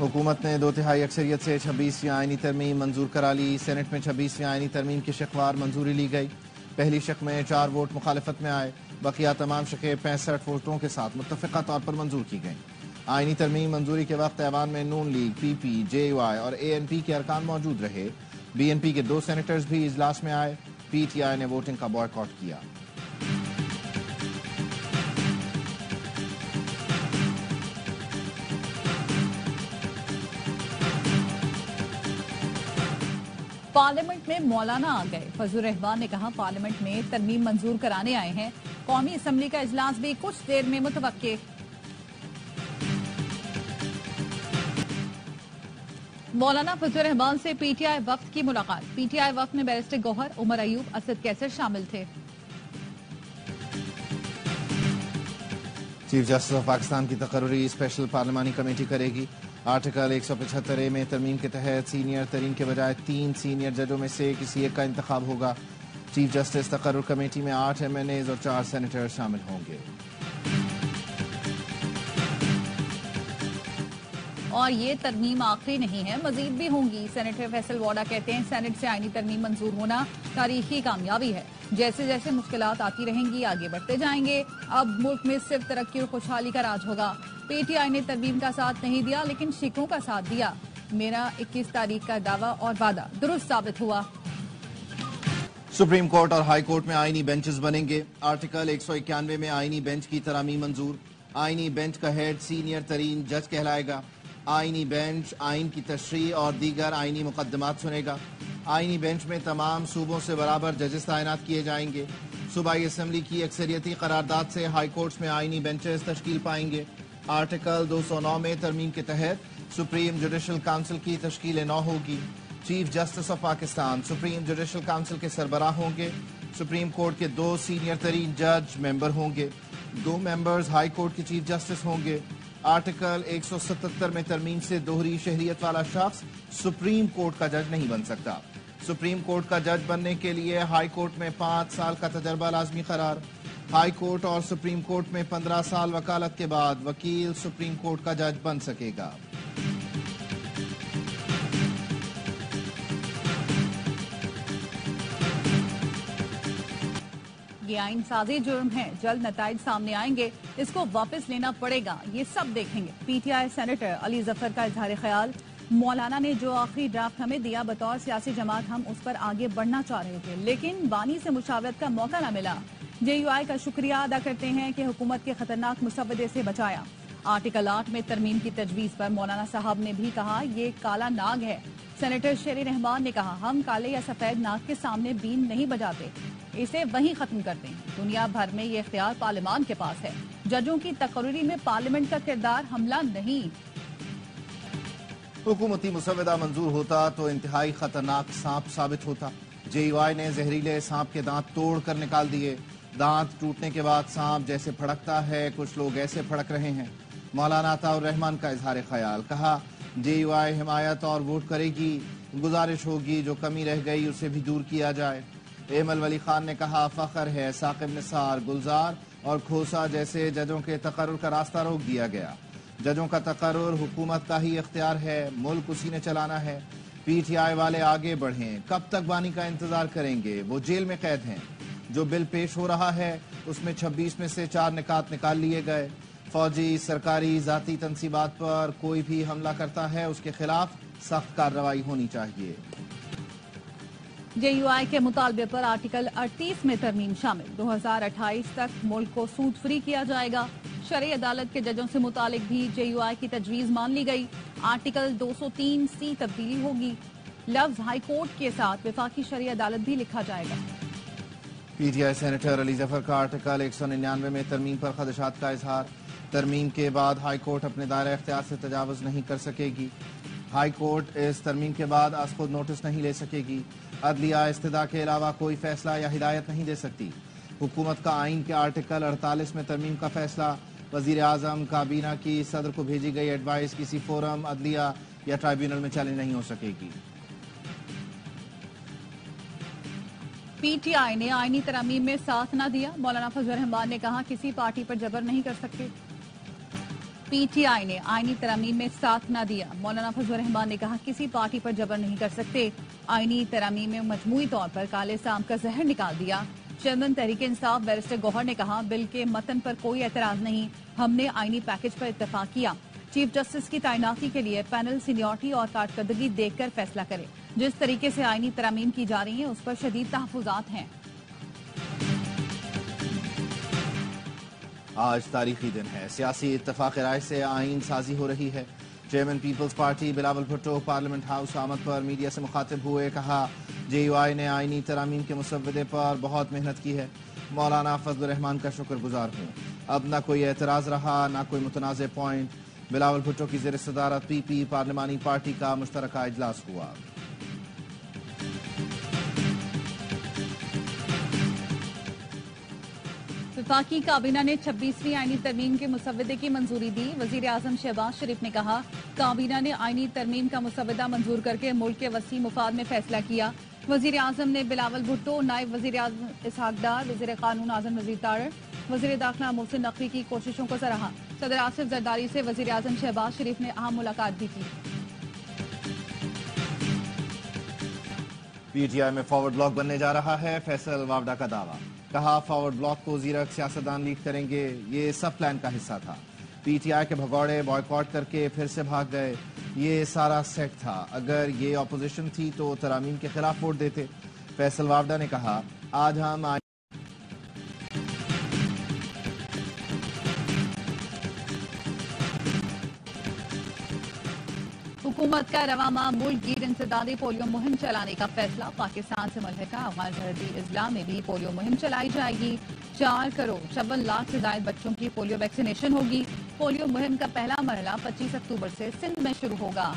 हुकूमत ने 2/3 अक्सरियत से 26वीं आईनी तरमीम मंजूर करा ली। सेनेट में 26वीं आईनी तरमीम की शक़वार मंजूरी ली गई। पहली शक में 4 वोट मुखालफत में आए। बकिया तमाम शक़ें 65 वोटों के साथ मुत्तफ़िक़ा तौर पर मंजूर की गई। आईनी तरमीम मंजूरी के वक्त ऐवान में नून लीग, PP, JUI और ANP के अरकान मौजूद रहे। BNP के 2 सेनेटर्स भी इजलास में आए। PTI ने वोटिंग का बॉयकॉट किया। पार्लियामेंट में मौलाना आ गए। फजलुर रहमान ने कहा पार्लियामेंट में तरमीम मंजूर कराने आए हैं। कौमी असम्बली का इजलास भी कुछ देर में मुतवक्के। मौलाना फजलुर रहमान से PTI वफ्द की मुलाकात। PTI वफ्द में बैरिस्टर गौहर, उमर अयूब, असद कैसर शामिल थे। चीफ जस्टिस ऑफ पाकिस्तान की तकर्री स्पेशल पार्लिमानी कमेटी करेगी। आर्टिकल 175A में तरमीम के तहत सीनियर तरीन के बजाय 3 सीनियर जजों में से किसी एक का इंतखाब होगा। चीफ जस्टिस तकर्रुर कमेटी में 8 MNAs और 4 सेनेटर शामिल होंगे। और ये तरमीम आखिरी नहीं है, मजीद भी होंगी। सेनेटर फैसल वाडा कहते हैं सेनेट से आईनी तरमीम मंजूर होना तारीखी कामयाबी है। जैसे जैसे मुश्किलात आती रहेंगी आगे बढ़ते जाएंगे। अब मुल्क में सिर्फ तरक्की और खुशहाली का राज होगा। PTI ने तरमीम का साथ नहीं दिया लेकिन शिकों का साथ दिया। मेरा 21 तारीख का दावा और वादा दुरुस्त साबित हुआ। सुप्रीम कोर्ट और हाई कोर्ट में आईनी बेंचेस बनेंगे। आर्टिकल 191 में आईनी बेंच की तरामीम मंजूर। आईनी बेंच का हेड सीनियर तरीन जज कहलाएगा। आईनी बेंच आइन की तशरीह और दीगर आईनी मुकदमात सुनेगा। आईनी बेंच में तमाम सूबों से बराबर जजेस तैनात किए जाएंगे। सूबाई असम्बली की अक्सरियती करारदाद से हाई कोर्ट्स में आईनी बेंचेस तश्कील पाएंगे। आर्टिकल 209 में तरमीम के तहत सुप्रीम जुडिशल काउंसिल की तश्कील 9 होगी। Chief justice of Pakistan supreme judicial council के सरबराह होंगे। सुप्रीम कोर्ट के 2 सीनियर तरीन जज मेंबर होंगे। 2 मेंबर्स हाई कोर्ट के चीफ जस्टिस होंगे। आर्टिकल 177 में तरमीम से दोहरी शहरियत वाला शख्स सुप्रीम कोर्ट का जज नहीं बन सकता। सुप्रीम कोर्ट का जज बनने के लिए हाई कोर्ट में 5 साल का तजर्बा लाजमी करार। हाई कोर्ट और सुप्रीम कोर्ट में 15 साल वकालत के बाद वकील सुप्रीम कोर्ट का जज बन सकेगा। ये आइन साजी जुर्म है, जल्द नताइज सामने आएंगे, इसको वापस लेना पड़ेगा, ये सब देखेंगे। PTI सेनेटर अली जफर का इजहार ख्याल। मौलाना ने जो आखिरी ड्राफ्ट हमें दिया बतौर सियासी जमात हम उस पर आगे बढ़ना चाह रहे थे लेकिन बानी से मुशावरत का मौका न मिला। JUI का शुक्रिया अदा करते हैं कि हुकूमत के खतरनाक मुसव्वदे से बचाया। आर्टिकल 8 में तरमीम की तजवीज पर मौलाना साहब ने भी कहा ये काला नाग है। सेनेटर शेर रहमान ने कहा हम काले या सफेद नाग के सामने बीन नहीं बजाते, इसे वहीं खत्म करते हैं। दुनिया भर में ये इख्तियार पार्लियामान के पास है। जजों की तकर्री में पार्लियामेंट का किरदार हमला नहीं। हुकूमती मुसव्वदा मंजूर होता तो इंतहाई खतरनाक सांप साबित होता। JUI ने जहरीले सांप के दांत तोड़ कर निकाल दिए। दांत टूटने के बाद सांप जैसे फड़कता है, कुछ लोग ऐसे फड़क रहे हैं। मौलाना अताउर रहमान का इजहार ख्याल। कहा JUI हिमायत और वोट करेगी। गुजारिश होगी जो कमी रह गई उसे भी दूर किया जाए। एमल वली खान ने कहा फख्र है साकिब निसार, गुलजार और खोसा जैसे जजों के तकर्रुर का रास्ता रोक दिया गया। जजों का तकर्रुर हुकूमत का ही इख्तियार है, मुल्क उसी ने चलाना है। PTI वाले आगे बढ़ें, कब तक बानी का इंतजार करेंगे, वो जेल में कैद हैं। जो बिल पेश हो रहा है उसमें 26 में से 4 निकात निकाल लिए गए। फौजी सरकारी जाती तनसीबात पर कोई भी हमला करता है उसके खिलाफ सख्त कार्रवाई होनी चाहिए। JUI के मुतालबे पर आर्टिकल 38 में तरमीम शामिल। 2028 तक मुल्क को सूद फ्री किया जाएगा। शरई अदालत के जजों से मुतालिक भी JUI की तजवीज मान ली गई। आर्टिकल 203C तब्दीली होगी। लफ्ज हाई कोर्ट के साथ वफाकी शरई अदालत भी लिखा जाएगा। PTI सेनेटर अली जफर का आर्टिकल 199 में तरमीम पर खदशात का इजहार। तरमीम के बाद हाई कोर्ट अपने दायरा इख्तियार से तजावुज नहीं कर सकेगी। हाई कोर्ट इस तरमीम के बाद आज खुद नोटिस नहीं ले सकेगी। अदलिया इस्तदा के अलावा कोई फैसला या हिदायत नहीं दे सकती। हुकूमत का आइन के आर्टिकल 48 में तरमीम का फैसला। वजीर आजम काबीना की सदर को भेजी गई एडवाइस किसी फोरम, अदलिया या ट्राइब्यूनल में चैलेंज नहीं हो सकेगी। PTI ने आईनी तरामीम में साथ न दिया। मौलाना फजलुर रहमान ने कहा किसी पार्टी पर जबर नहीं कर सकते। پی ٹی آئی نے آئینی ترامیم میں ساتھ نہ دیا. مولانا فضل الرحمان نے کہا کسی پارٹی پر جبر نہیں کر سکتے. آئینی ترامیم میں مجموعی طور پر کالے سام کا زہر نکال دیا. چیئرمین تحریک انصاف بیرسٹر گوہر نے کہا بل کے متن پر کوئی اعتراض نہیں, ہم نے آئینی پیکج پر اتفاق کیا. چیف جسٹس کی تعیناتی کے لیے پینل سینیورٹی اور کارکردگی دیکھ کر فیصلہ کرے. جس طریقے سے آئینی ترامیم کی جا رہی ہیں اس پر شدید تحفظات ہیں. آج تاریخی دن ہے. سیاسی اتفاق رائے سے آئین سازی ہو رہی ہے. Chairman Peoples Party Bilawal Bhutto parliament house آمد پر میڈیا سے مخاطب ہوئے. کہا جے یو آئی نے آئینی ترامیم کے مسودے پر بہت محنت کی ہے. مولانا فضل الرحمان کا شکر گزار ہوں. اب نہ کوئی اعتراض رہا نہ کوئی متنازع پوائنٹ. بلاول بھٹو کی زیر صدارت پی پی پارلیمانی پارٹی کا مشترکہ اجلاس ہوا. وفاقی کابینہ نے 26ویں آئینی ترمیم کے مسودے کی منظوری دی. وزیر اعظم شہباز شریف نے کہا کابینہ نے آئینی ترمیم کا مسودہ منظور کر کے ملک کے وسیع مفاد میں فیصلہ کیا. وزیر اعظم نے بلاول بھٹو, نائب وزیر اعظم اسحاق ڈار, وزیر قانون اعظم وزیر طارڑ, وزیر داخلہ محسن نقوی کی کوششوں کو سراہا. صدر آصف زرداری سے وزیر اعظم شہباز شریف نے اہم ملاقات بھی کی. پی ٹی آئی میں فارورڈ بلاک بننے جا رہا ہے. فیصل واوڈا کا دعویٰ. کہا فارورڈ بلاک کو زیرک سیاستدان لیڈ کریں گے. یہ سب پلان کا حصہ تھا. پی ٹی آئی کے بھگوڑے بوائیکاٹ کر کے پھر سے بھاگ گئے. یہ سارا سیٹ تھا. اگر یہ اپوزیشن تھی تو ترامیم کے خلاف ووٹ دیتے. فیصل واوڈا نے کہا آج ہم حکومت کا رواں ماہ ملک گیر انسدادی پولیو مہم چلانے کا فیصلہ. پاکستان سے ملحقہ افغان سرحدی اضلاع میں بھی پولیو مہم چلائی جائے گی. 4,56,00,000 سے زائد بچوں کی پولیو ویکسینیشن ہوگی. پولیو مہم کا پہلا مرحلہ 25 اکتوبر سے سندھ میں شروع ہوگا.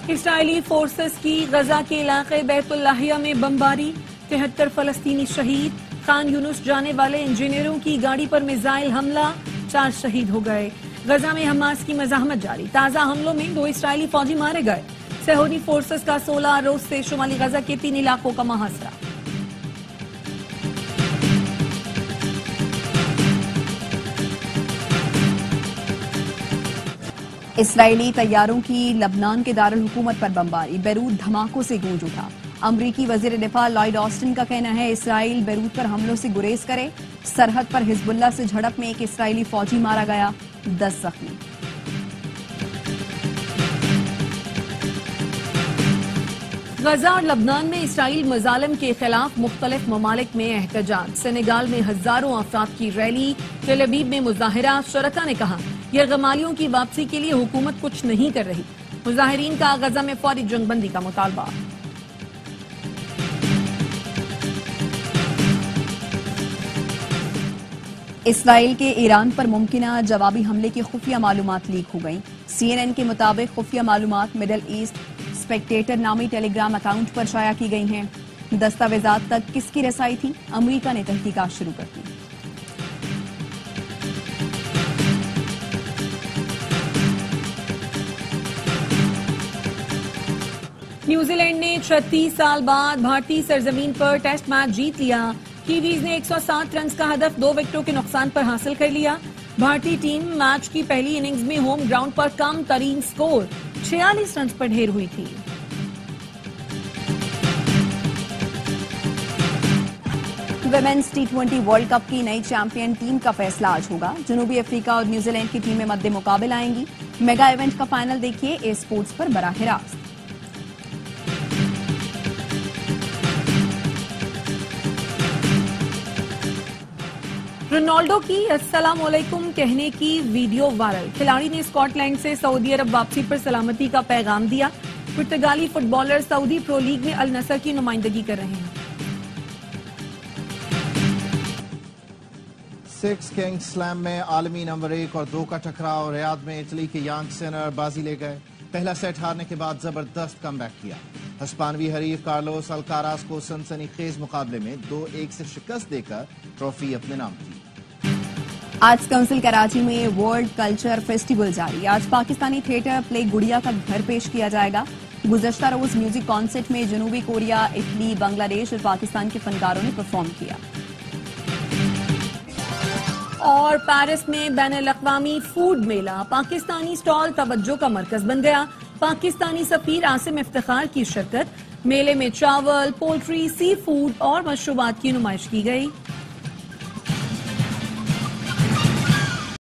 اسرائیلی فورسز کی غزہ کے علاقے بیت اللحیہ میں بمباری. 73 فلسطینی شہید. خان یونس جانے والے انجینئروں کی گاڑی پر میزائل حملہ, 4 شہید ہو گئے. غزہ میں حماس کی مزاحمت جاری. تازہ حملوں میں 2 اسرائیلی فوجی مارے گئے. صہیونی فورسز کا 16 روز سے شمالی غزہ کے 3 علاقوں کا محاصرہ. اسرائیلی طیاروں کی لبنان کے دارالحکومت پر بمباری. بیروت دھماکوں سے گونج اٹھا. امریکی وزیر دفاع لائیڈ آسٹن کا کہنا ہے اسرائیل بیروت پر حملوں سے گریز کرے. سرحد پر حزب اللہ سے جھڑپ میں ایک اسرائیلی فوجی مارا گیا, 10 زخمی. غزہ اور لبنان میں اسرائیل مظالم کے خلاف مختلف ممالک میں احتجاج. سینیگال میں ہزاروں افراد کی ریلی. تل ابیب میں مظاہرہ. شرکا نے کہا یرغمالیوں کی واپسی کے لیے حکومت کچھ نہیں کر رہی. مظاہرین کا غزہ میں فوری جنگ بندی کا مطالبہ. اسرائیل کے ایران پر ممکنہ جوابی حملے کی خفیہ معلومات لیک ہو گئیں. سی این این کے مطابق خفیہ معلومات مڈل ایسٹ اسپیکٹیٹر نامی ٹیلی گرام اکاؤنٹ پر شائع کی گئی ہیں. دستاویزات تک کس کی رسائی تھی؟ امریکہ نے تحقیقات شروع کر دی. نیوزی لینڈ نے 36 سال بعد بھارتی سرزمین پر ٹیسٹ میچ جیت لیا. کیویز نے 107 رنز کا ہدف 2 وکٹوں کے نقصان پر حاصل کر لیا. بھارتی ٹیم میچ کی پہلی اننگز میں ہوم گراؤنڈ پر کم ترین سکور 46 رنز پر ڈھیر ہوئی تھی. ویمنز T20 ورلڈ کپ کی نئی چیمپئن ٹیم کا فیصلہ آج ہوگا. جنوبی افریقہ اور نیوزی لینڈ کی ٹیمیں مد مقابل آئیں گی. میگا ایونٹ کا فائنل دیکھیے اے اسپورٹس پر براہ راست. رونالڈو کی السلام علیکم کہنے کی ویڈیو وائرل. کھلاڑی نے اسکاٹ لینڈ سے سعودی عرب واپسی پر سلامتی کا پیغام دیا. پرتگالی فٹ بالر سعودی پرو لیگ میں النصر کی نمائندگی کر رہے ہیں. 6 کنگز سلیم میں عالمی نمبر 1 اور 2 کا ٹکراؤ. ریاض میں اٹلی کے یانگ سینر بازی لے گئے. پہلا سیٹ ہارنے کے بعد زبردست کم بیک کیا. ہسپانوی حریف کارلوس الکاراز کو سنسنی خیز مقابلے میں 2-1 سے شکست دے کر ٹرافی اپنے نام کی. آرٹس کونسل کراچی میں ورلڈ کلچر فیسٹیول جاری. آج پاکستانی تھیٹر پلے گڑیا کا گھر پیش کیا جائے گا. گزشتہ روز میوزک کانسرٹ میں جنوبی کوریا، اٹلی، بنگلہ دیش اور پاکستان کے فنکاروں نے پرفارم کیا. اور پیرس میں بین الاقوامی فوڈ میلہ، پاکستانی سٹال توجہ کا مرکز بن گیا۔ پاکستانی سفیر عاصم افتخار کی شرکت، میلے میں چاول، پولٹری، سی فوڈ اور مشروبات کی نمائش کی گئی۔